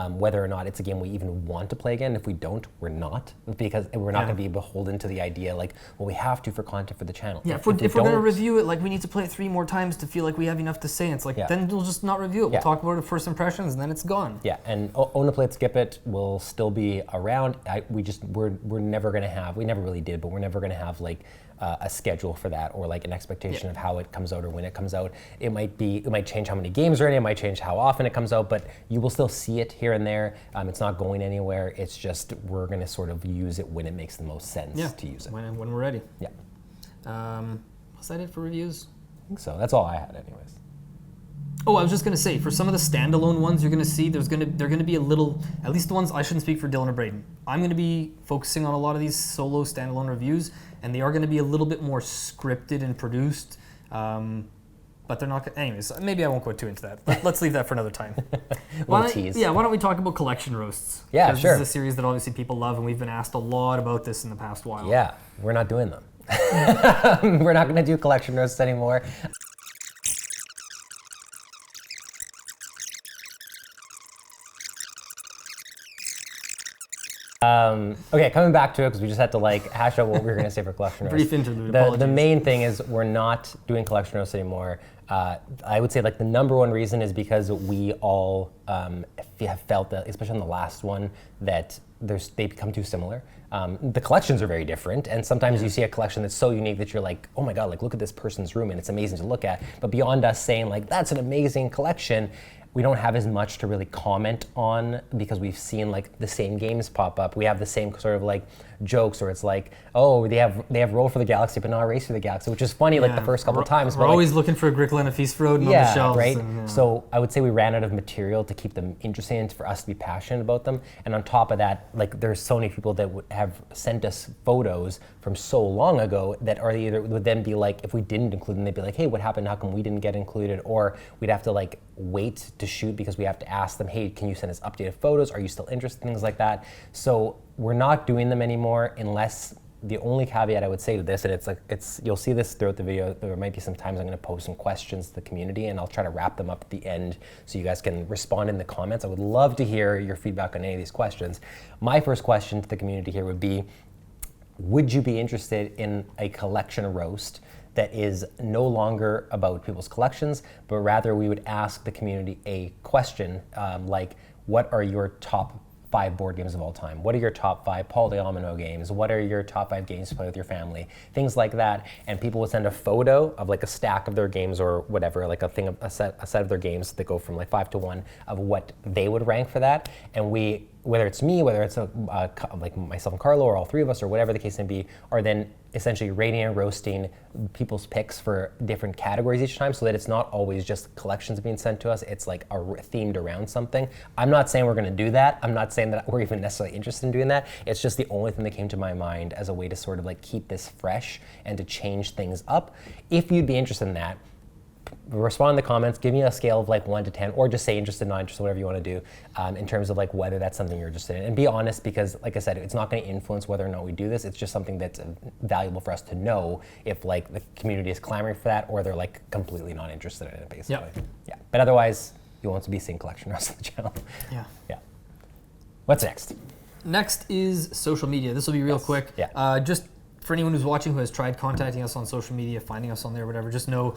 Whether or not it's a game we even want to play again. If we don't, we're not, because we're not going to be beholden to the idea like, well, we have to for content for the channel. If we're going to review it, like we need to play it 3 more times to feel like we have enough to say. It's like, then we'll just not review it. We'll talk about it first impressions, and then it's gone. And Own a Play It, Skip It will still be around. We're never going to have, we never really did, but we're never going to have like a schedule for that, or like an expectation of how it comes out or when it comes out. It might change how many games are in it, it might change how often it comes out, but you will still see it here and there. It's not going anywhere. It's just we're going to sort of use it when it makes the most sense to use it. When we're ready. Was that it for reviews? I think so. That's all I had anyways. Oh, I was just gonna say, for some of the standalone ones you're gonna see, they're gonna be a little, at least the ones, I shouldn't speak for Dylann or Braiden. I'm gonna be focusing on a lot of these solo standalone reviews, and they are gonna be a little bit more scripted and produced. But they're not. Anyways, maybe I won't go too into that. Let's leave that for another time. Tease. Yeah, why don't we talk about collection roasts? Yeah, because sure. This is a series that obviously people love, and we've been asked a lot about this in the past while. Yeah, we're not doing them. We're not going to do collection roasts anymore. Okay, coming back to it, because we just had to like hash out what we were going to say for collection roasts. Brief interlude. The main thing is we're not doing collection roasts anymore. I would say like the number one reason is because we all have felt that, especially in the last one, that they become too similar. The collections are very different, and sometimes you see a collection that's so unique that you're like, oh my god, like look at this person's room, and it's amazing to look at. But beyond us saying like that's an amazing collection, we don't have as much to really comment on because we've seen like the same games pop up. We have the same sort of like jokes, or it's like, oh, they have Roll for the Galaxy, but not Race for the Galaxy, which is funny like the first couple of times. We're always looking for a Agricola and a Feast for Odin on the shelves. Right? And, So I would say we ran out of material to keep them interesting and for us to be passionate about them. And on top of that, like there's so many people that would have sent us photos from so long ago that are either would then be like, if we didn't include them, they'd be like, hey, what happened? How come we didn't get included? Or we'd have to like wait to shoot because we have to ask them, hey, can you send us updated photos? Are you still interested? Things like that. So we're not doing them anymore unless the only caveat I would say to this, and you'll see this throughout the video, there might be some times I'm going to post some questions to the community and I'll try to wrap them up at the end so you guys can respond in the comments. I would love to hear your feedback on any of these questions. My first question to the community here would be, would you be interested in a collection roast that is no longer about people's collections, but rather we would ask the community a question like, what are your top 5 board games of all time? What are your top 5 Paul Domino games? What are your top 5 games to play with your family? Things like that. And people would send a photo of like a stack of their games or whatever, like a set of their games that go from like 5 to 1 of what they would rank for that. And we, whether it's me, whether it's like myself and Carlo, or all 3 of us, or whatever the case may be, are then essentially rating and roasting people's picks for different categories each time, so that it's not always just collections being sent to us, it's like themed around something. I'm not saying we're gonna do that. I'm not saying that we're even necessarily interested in doing that. It's just the only thing that came to my mind as a way to sort of like keep this fresh and to change things up. If you'd be interested in that, respond in the comments, give me a scale of like 1 to 10, or just say interested, not interested, whatever you want to do, in terms of like whether that's something you're interested in. And be honest, because like I said, it's not going to influence whether or not we do this. It's just something that's valuable for us to know if like the community is clamoring for that, or they're like completely not interested in it, basically. Yep. Yeah. But otherwise, you won't be seeing collection roasts on the channel. Yeah. What's next? Next is social media. This will be real quick. Yeah. Just for anyone who's watching who has tried contacting us on social media, finding us on there, whatever, just know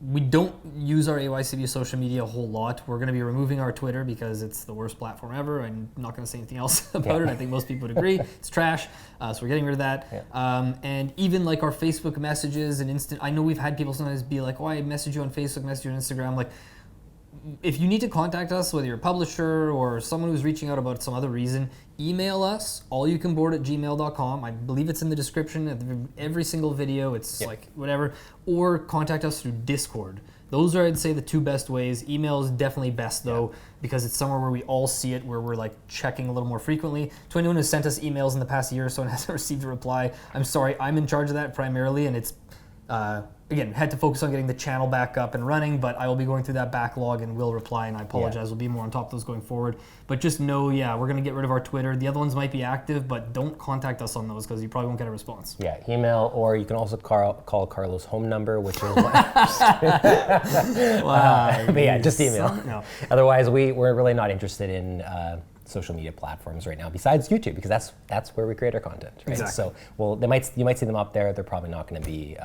we don't use our AYCB social media a whole lot. We're going to be removing our Twitter because it's the worst platform ever. I'm not going to say anything else about it. I think most people would agree. It's trash. So we're getting rid of that. Yeah. And even like our Facebook messages and instant, I know we've had people sometimes be like, oh, I message you on Facebook, message you on Instagram. Like, if you need to contact us, whether you're a publisher or someone who's reaching out about some other reason, email us, allyoucanboard@gmail.com. I believe it's in the description of every single video. It's like whatever. Or contact us through Discord. Those are, I'd say, the 2 best ways. Email is definitely best, though, because it's somewhere where we all see it, where we're like checking a little more frequently. To anyone who sent us emails in the past year or so and hasn't received a reply, I'm sorry. I'm in charge of that primarily, and it's again, had to focus on getting the channel back up and running, but I will be going through that backlog and will reply, and I apologize. We'll be more on top of those going forward. But just know, we're going to get rid of our Twitter. The other ones might be active, but don't contact us on those because you probably won't get a response. Yeah, email, or you can also call Carlo's home number, which is wow. But yeah, just email. No. Otherwise, we're really not interested in social media platforms right now, besides YouTube, because that's where we create our content, right? Exactly. So, well, you might see them up there. They're probably not going to be.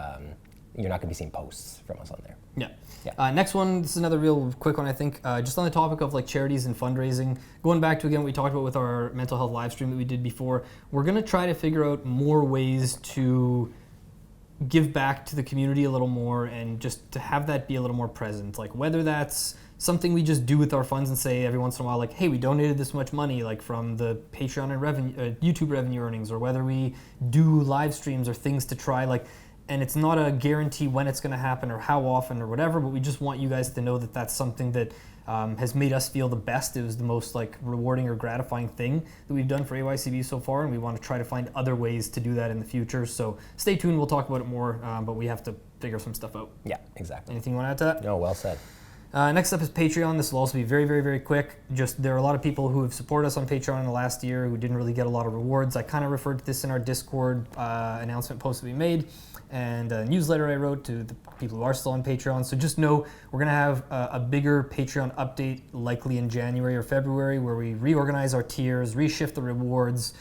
You're not going to be seeing posts from us on there. Yeah. Next one, this is another real quick one, I think. Just on the topic of like charities and fundraising, going back to again what we talked about with our mental health live stream that we did before, we're going to try to figure out more ways to give back to the community a little more and just to have that be a little more present. Like whether that's something we just do with our funds and say every once in a while, like, hey, we donated this much money, like from the Patreon and YouTube revenue earnings, or whether we do live streams or things to try, like, and it's not a guarantee when it's going to happen or how often or whatever, but we just want you guys to know that that's something that has made us feel the best. It was the most like rewarding or gratifying thing that we've done for AYCB so far, and we want to try to find other ways to do that in the future. So stay tuned, we'll talk about it more, but we have to figure some stuff out. Yeah, exactly. Anything you want to add to that? No, well said. Next up is Patreon. This will also be very, very, very quick. Just there are a lot of people who have supported us on Patreon in the last year who didn't really get a lot of rewards. I kind of referred to this in our Discord announcement post that we made and a newsletter I wrote to the people who are still on Patreon. So just know we're going to have a bigger Patreon update likely in January or February where we reorganize our tiers, reshift the rewards,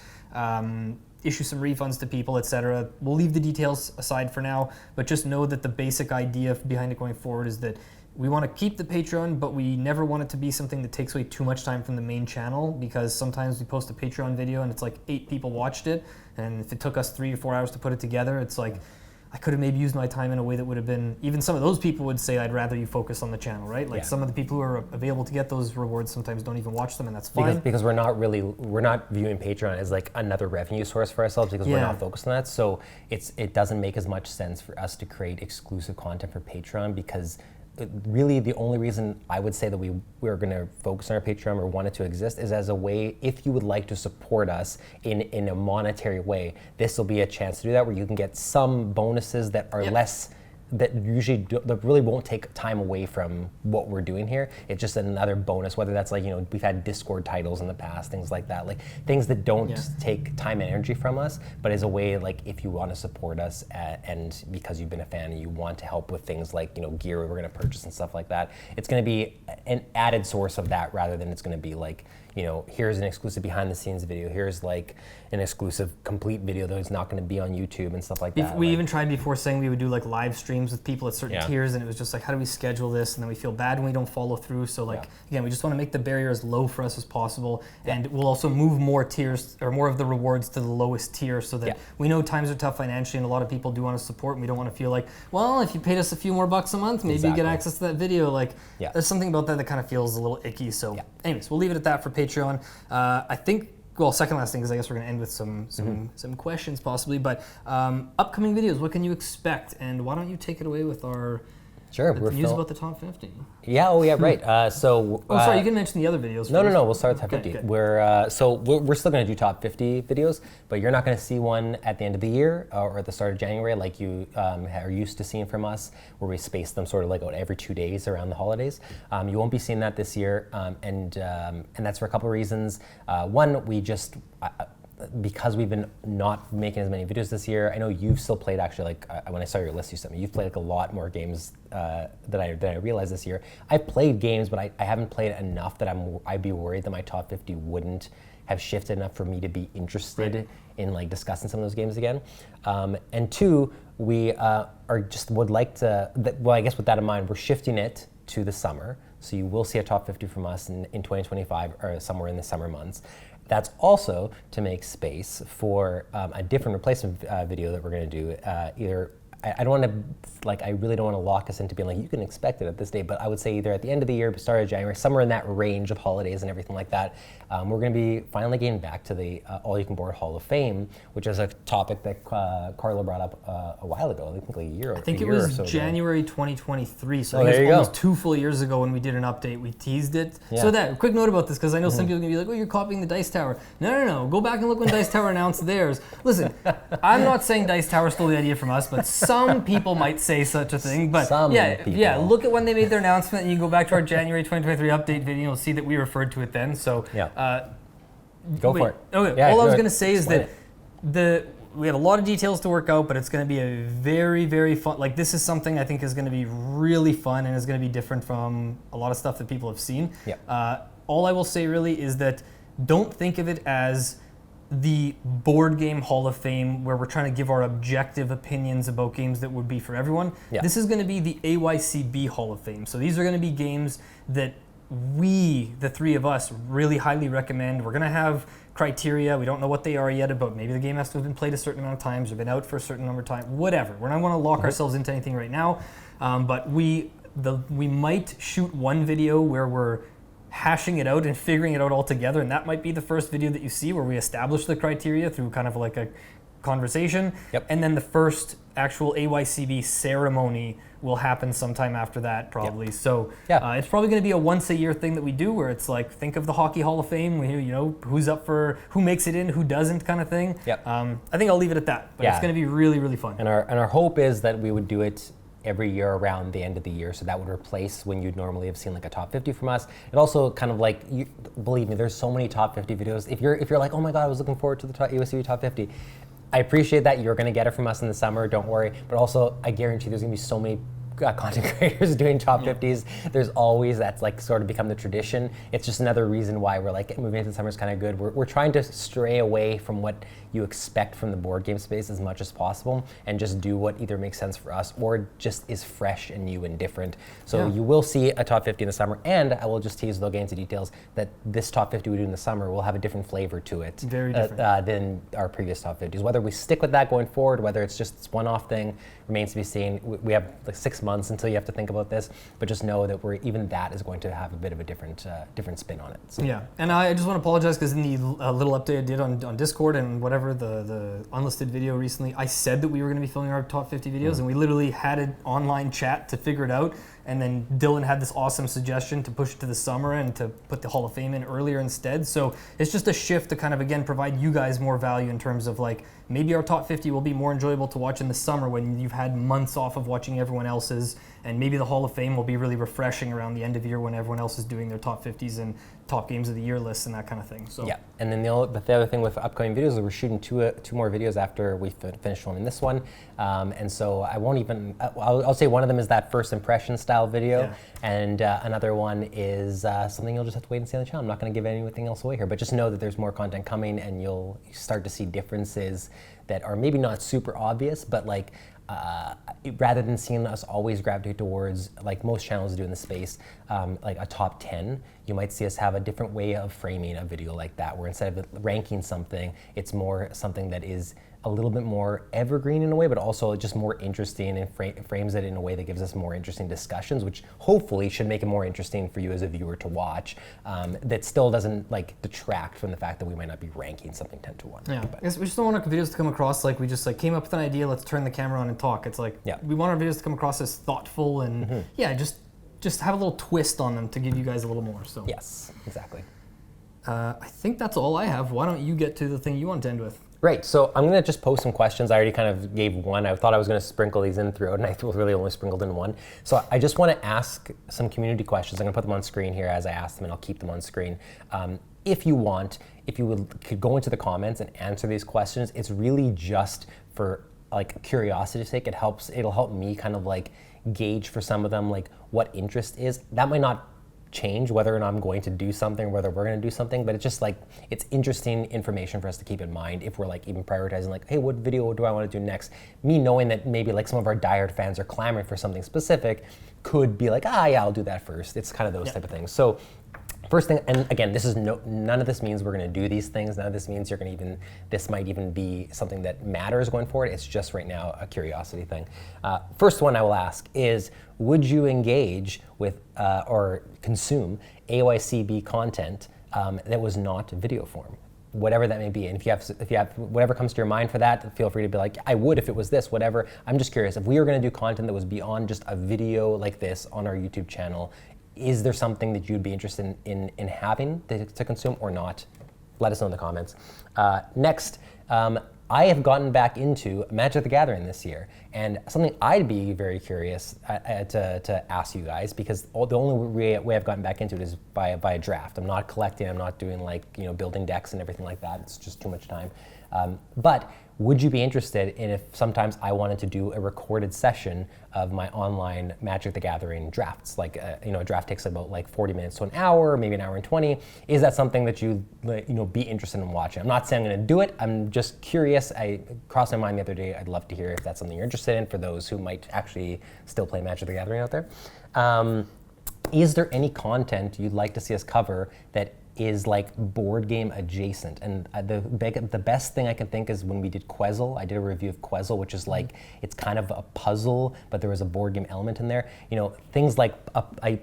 issue some refunds to people, etc. We'll leave the details aside for now, but just know that the basic idea behind it going forward is that we want to keep the Patreon, but we never want it to be something that takes away too much time from the main channel, because sometimes we post a Patreon video and it's like 8 people watched it, and if it took us 3 or 4 hours to put it together, it's like I could have maybe used my time in a way that would have been, even some of those people would say I'd rather you focus on the channel, right? Like some of the people who are available to get those rewards sometimes don't even watch them, and that's fine. Because we're not viewing Patreon as like another revenue source for ourselves, because we're not focused on that. So it doesn't make as much sense for us to create exclusive content for Patreon, because really the only reason I would say that we're going to focus on our Patreon or want it to exist is as a way, if you would like to support us in a monetary way, this will be a chance to do that, where you can get some bonuses that are less, that that really won't take time away from what we're doing here. It's just another bonus, whether that's like, we've had Discord titles in the past, things like that, like things that don't take time and energy from us, but as a way, like if you want to support us and because you've been a fan and you want to help with things like, gear we're going to purchase and stuff like that, it's going to be an added source of that, rather than it's going to be like, here's an exclusive behind the scenes video, here's like an exclusive complete video that is not going to be on YouTube and stuff like that. We even tried before saying we would do like live streams with people at certain tiers, and it was just like, how do we schedule this? And then we feel bad when we don't follow through. So like, again, we just want to make the barrier as low for us as possible. And we'll also move more tiers or more of the rewards to the lowest tier, so that we know times are tough financially and a lot of people do want to support, and we don't want to feel like, well, if you paid us a few more bucks a month, maybe you get access to that video. Like there's something about that kind of feels a little icky. So anyways, we'll leave it at that for Patreon. I think, well, second last thing, because I guess we're going to end with some questions possibly, but upcoming videos, what can you expect? And why don't you take it away with our news about the top 50? Yeah, right. Sorry, you can mention the other videos. No, we'll start with top 50. Good. We're still going to do top 50 videos, but you're not going to see one at the end of the year or at the start of January like you are used to seeing from us, where we space them sort of like out every 2 days around the holidays. You won't be seeing that this year, and that's for a couple of reasons. One, we just... because we've been not making as many videos this year, I know you've still played, actually, like when I saw your list you sent me, you've played like a lot more games than I realized this year. I've played games, but I haven't played enough that I'd be worried that my top 50 wouldn't have shifted enough for me to be interested in like discussing some of those games again. And two, we would like to, I guess with that in mind, we're shifting it to the summer. So you will see a top 50 from us in 2025 or somewhere in the summer months. That's also to make space for a different replacement video that we're going to do. I don't want to, I really don't want to lock us into being like, you can expect it at this date, but I would say either at the end of the year, start of January, somewhere in that range of holidays and everything like that. We're going to be finally getting back to the All You Can Board Hall of Fame, which is a topic that Carla brought up a while ago, I think like a year or so. I think it was January 2023, so I think it's almost 2 full years ago when we did an update, we teased it. Yeah. So quick note about this, because I know some people are going to be like, oh, you're copying the Dice Tower. No, go back and look when Dice Tower announced theirs. Listen, I'm not saying Dice Tower stole the idea from us, but some people might say such a thing. But look at when they made their announcement, and you can go back to our January 2023 update video, and you'll see that we referred to it then. So go for it. Okay, all I was going to say is that we had a lot of details to work out, but it's going to be a very, very fun, this is something I think is going to be really fun and is going to be different from a lot of stuff that people have seen. All I will say really is that don't think of it as the board game Hall of Fame where we're trying to give our objective opinions about games that would be for everyone. This is going to be the AYCB Hall of Fame. So these are going to be games that we, the three of us, really highly recommend. We're going to have criteria. We don't know what they are yet, but maybe the game has to have been played a certain amount of times or been out for a certain number of times, whatever. We're not going to lock ourselves into anything right now, but we might shoot one video where we're hashing it out and figuring it out all together, and that might be the first video that you see where we establish the criteria through kind of like a conversation. And then the first actual AYCB ceremony will happen sometime after that, probably. So Yeah. it's probably going to be a once a year thing that we do, where it's like, think of the Hockey Hall of Fame, who's up for, who makes it in, who doesn't, kind of thing. Yep. I think I'll leave it at that, but it's going to be really, really fun. And our hope is that we would do it every year around the end of the year, so that would replace when you'd normally have seen like a top 50 from us. It also kind of like, believe me, there's so many top 50 videos. If you're like, oh my god, I was looking forward to the AYCB top 50, I appreciate that. You're going to get it from us in the summer, don't worry. But also, I guarantee there's going to be so many content creators doing top 50s. There's always, that's like sort of become the tradition. It's just another reason why we're like, moving into the summer is kind of good. We're trying to stray away from what you expect from the board game space as much as possible, and just do what either makes sense for us or just is fresh and new and different. So you will see a top 50 in the summer, and I will just tease, without getting into details, that this top 50 we do in the summer will have a different flavor to it. Very different. Than our previous top 50s. Whether we stick with that going forward, whether it's just this one-off thing, remains to be seen. We have like 6 months until you have to think about this, but just know that even that is going to have a bit of a different spin on it. So. Yeah, and I just want to apologize because in the little update I did on Discord and whatever, the unlisted video recently, I said that we were going to be filming our top 50 videos, and we literally had an online chat to figure it out. And then Dylan had this awesome suggestion to push it to the summer and to put the Hall of Fame in earlier instead. So it's just a shift to kind of, again, provide you guys more value in terms of like, maybe our top 50 will be more enjoyable to watch in the summer when you've had months off of watching everyone else's. And maybe the Hall of Fame will be really refreshing around the end of year when everyone else is doing their top 50s and top games of the year lists and that kind of thing. So yeah, and then the other thing with upcoming videos is we're shooting two more videos after we finish filming this one, and so I won't even. I'll say one of them is that first impression style video, and another one is something you'll just have to wait and see on the channel. I'm not going to give anything else away here, but just know that there's more content coming, and you'll start to see differences that are maybe not super obvious, but like. Rather than seeing us always gravitate towards, like most channels do in the space, like a top 10, you might see us have a different way of framing a video like that, where instead of ranking something, it's more something that is a little bit more evergreen in a way, but also just more interesting, and frames it in a way that gives us more interesting discussions, which hopefully should make it more interesting for you as a viewer to watch. That still doesn't like detract from the fact that we might not be ranking something 10 to 1. Yeah, I guess we just don't want our videos to come across like we just like came up with an idea, let's turn the camera on and talk. It's like, we want our videos to come across as thoughtful and just have a little twist on them to give you guys a little more. So yes, exactly. I think that's all I have. Why don't you get to the thing you want to end with? Great, so I'm gonna just post some questions. I already kind of gave one. I thought I was gonna sprinkle these in throughout, and I really only sprinkled in one. So I just wanna ask some community questions. I'm gonna put them on screen here as I ask them, and I'll keep them on screen. If you want, could go into the comments and answer these questions. It's really just for like curiosity's sake. It'll help me kind of like gauge for some of them like what interest is. That might not change whether or not I'm going to do something, whether we're going to do something, but it's just like, it's interesting information for us to keep in mind if we're like even prioritizing like, hey, what video do I want to do next? Me knowing that maybe like some of our diehard fans are clamoring for something specific could be like, yeah, I'll do that first. It's kind of those type of things. So first thing, and again, this is none of this means we're going to do these things. None of this means this might even be something that matters going forward. It's just right now a curiosity thing. First one I will ask is, would you engage with or consume AYCB content that was not video form? Whatever that may be, and if you have whatever comes to your mind for that, feel free to be like, I would if it was this, whatever. I'm just curious, if we were going to do content that was beyond just a video like this on our YouTube channel, is there something that you'd be interested in having to consume or not? Let us know in the comments. Next, I have gotten back into Magic the Gathering this year, and something I'd be very curious to ask you guys, because the only way I've gotten back into it is by a draft. I'm not collecting, I'm not doing like building decks and everything like that. It's just too much time. But would you be interested in if sometimes I wanted to do a recorded session of my online Magic the Gathering drafts? Like a draft takes about like 40 minutes to an hour, maybe an hour and 20. Is that something that you'd be interested in watching? I'm not saying I'm going to do it. I'm just curious. I crossed my mind the other day. I'd love to hear if that's something you're interested in for those who might actually still play Magic the Gathering out there. Is there any content you'd like to see us cover that is like board game adjacent. And the best thing I can think is when we did Quezzle. I did a review of Quezzle, which is like, it's kind of a puzzle, but there was a board game element in there. You know, things like,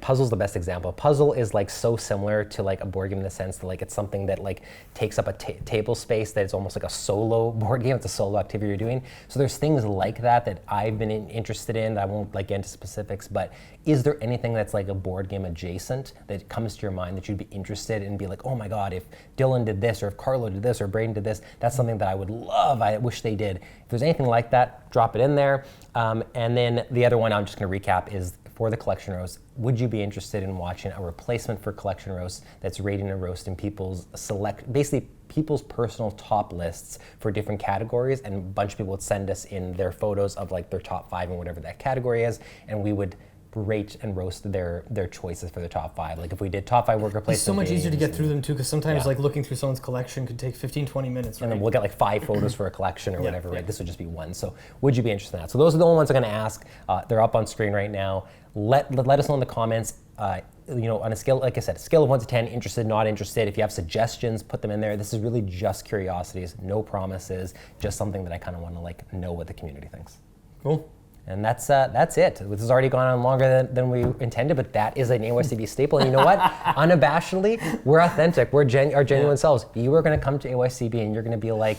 puzzle's the best example. A puzzle is like so similar to like a board game in the sense that like it's something that like takes up a table space, that it's almost like a solo board game. It's a solo activity you're doing. So there's things like that that I've been interested in. I won't like get into specifics, but is there anything that's like a board game adjacent that comes to your mind that you'd be interested in, be like, oh my God, if Dylan did this, or if Carlo did this, or Braiden did this, that's something that I would love, I wish they did. If there's anything like that, drop it in there. And then the other one I'm just gonna recap is for the collection roast, would you be interested in watching a replacement for collection roast that's rating a roast in people's basically people's personal top lists for different categories, and a bunch of people would send us in their photos of like their top 5 and whatever that category is, and we would rate and roast their choices for the top 5. Like if we did top 5 worker placement. It's so much easier to get through them too, because sometimes like looking through someone's collection could take 15-20 minutes, right? And then we'll get like 5 photos for a collection or whatever, right? This would just be one. So would you be interested in that? So those are the only ones I'm gonna ask. They're up on screen right now. Let us know in the comments, you know, on a scale, like I said, a scale of 1 to 10, interested, not interested. If you have suggestions, put them in there. This is really just curiosities, no promises, just something that I kind of want to like know what the community thinks. Cool. And that's it. This has already gone on longer than we intended, but that is an AYCB staple. And you know what? Unabashedly, we're authentic. We're our genuine selves. You are going to come to AYCB and you're going to be like,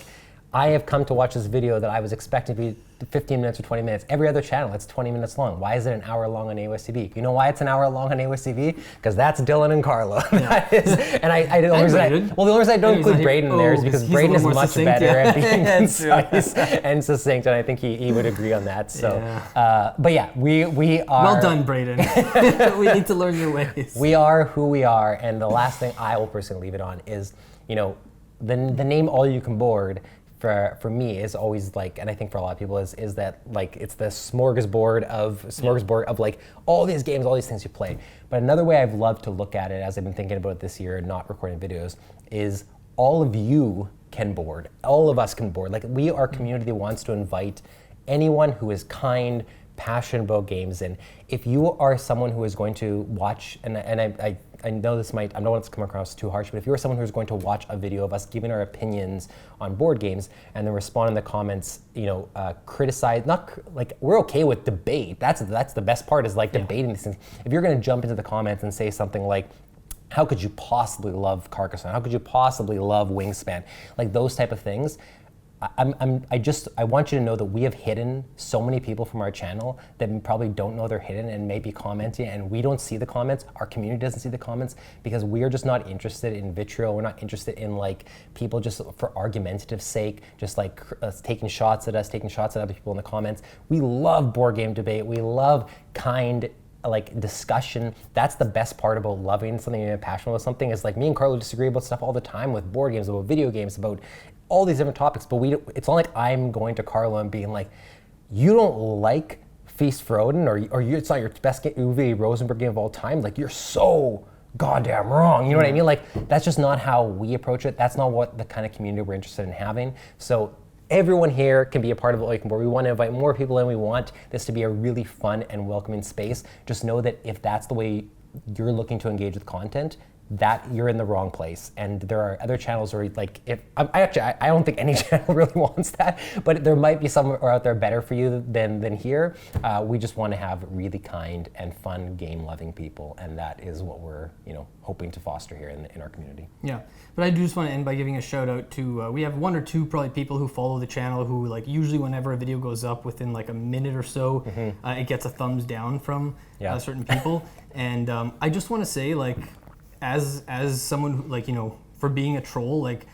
I have come to watch this video that I was expecting to be 15 minutes or 20 minutes. Every other channel, it's 20 minutes long. Why is it an hour long on AYCB? You know why it's an hour long on AYCB? Because that's Dylan and Carlo. That is, and the only reason I don't include Braiden there is because Braiden is much better at being concise and succinct, and I think he would agree on that. So, but yeah, we are. Well done, Braiden. We need to learn your ways. We are who we are, and the last thing I will personally leave it on is, you know, the name All You Can Board. For me is always like, and I think for a lot of people is that like it's the smorgasbord of like all these games, all these things you play. But another way I've loved to look at it, as I've been thinking about it this year and not recording videos, is all of you can board. All of us can board. Like we are a community that wants to invite anyone who is kind, passionate about games. And if you are someone who is going to watch, and I know this might, I don't want it to come across too harsh, but if you're someone who's going to watch a video of us giving our opinions on board games and then respond in the comments, you know, criticize, like we're okay with debate. That's the best part is like debating these things. If you're going to jump into the comments and say something like, how could you possibly love Carcassonne? How could you possibly love Wingspan? Like those type of things. I want you to know that we have hidden so many people from our channel that probably don't know they're hidden and may be commenting, and we don't see the comments. Our community doesn't see the comments because we are just not interested in vitriol. We're not interested in like people just for argumentative sake, just like taking shots at us, taking shots at other people in the comments. We love board game debate. We love kind like discussion. That's the best part about loving something and being passionate about something is like me and Carlo disagree about stuff all the time with board games, about video games, about all these different topics, but it's not like I'm going to Carlo and being like, you don't like Feast for Odin, or it's not your best Uwe Rosenberg game of all time, like you're so goddamn wrong, you know what I mean? Like that's just not how we approach it. That's not what the kind of community we're interested in having. So everyone here can be a part of All You Can Board. We want to invite more people in. We want this to be a really fun and welcoming space. Just know that if that's the way you're looking to engage with content, that you're in the wrong place. And there are other channels where like, I don't think any channel really wants that, but there might be some out there better for you than here. We just want to have really kind and fun game loving people. And that is what we're, you know, hoping to foster here in our community. Yeah, but I do just want to end by giving a shout out to, we have 1 or 2 probably people who follow the channel who like usually whenever a video goes up within like a minute or so, it gets a thumbs down from certain people. And I just want to say like, as someone who, like, you know, for being a troll, like,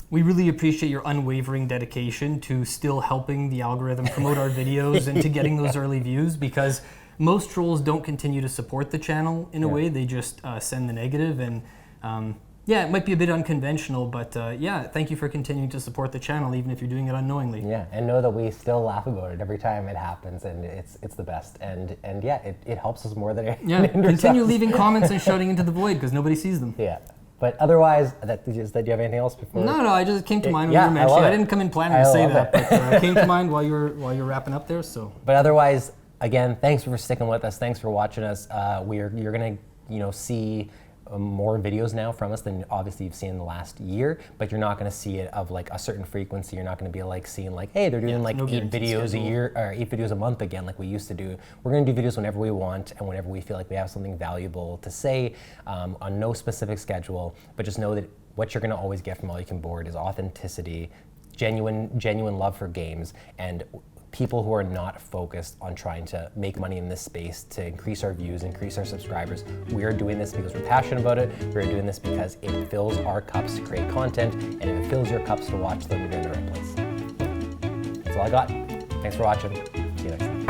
we really appreciate your unwavering dedication to still helping the algorithm promote our videos and to getting those early views, because most trolls don't continue to support the channel in a way. They just send the negative, and yeah, it might be a bit unconventional, but yeah, thank you for continuing to support the channel, even if you're doing it unknowingly. Yeah, and know that we still laugh about it every time it happens, and it's the best. And yeah, it helps us more than it continue leaving comments and shouting into the void because nobody sees them. Yeah. But otherwise, do you have anything else before? No, I just came to mind when you were mentioning. I didn't come in planning to say that, but it came to mind while you're wrapping up there. So. But otherwise, again, thanks for sticking with us. Thanks for watching us. You're gonna, you know, see more videos now from us than obviously you've seen in the last year, but you're not going to see it of like a certain frequency. You're not going to be like seeing like, hey, they're doing like no 8 guaranteed videos a schedule. year or 8 videos a month again, like we used to do. We're going to do videos whenever we want and whenever we feel like we have something valuable to say, on no specific schedule. But just know that what you're going to always get from All You Can Board is authenticity, genuine love for games, and people who are not focused on trying to make money in this space to increase our views, increase our subscribers. We are doing this because we're passionate about it. We're doing this because it fills our cups to create content, and if it fills your cups to watch them, you're in the right place. That's all I got. Thanks for watching. See you next time.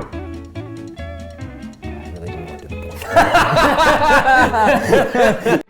I really didn't want to do the point.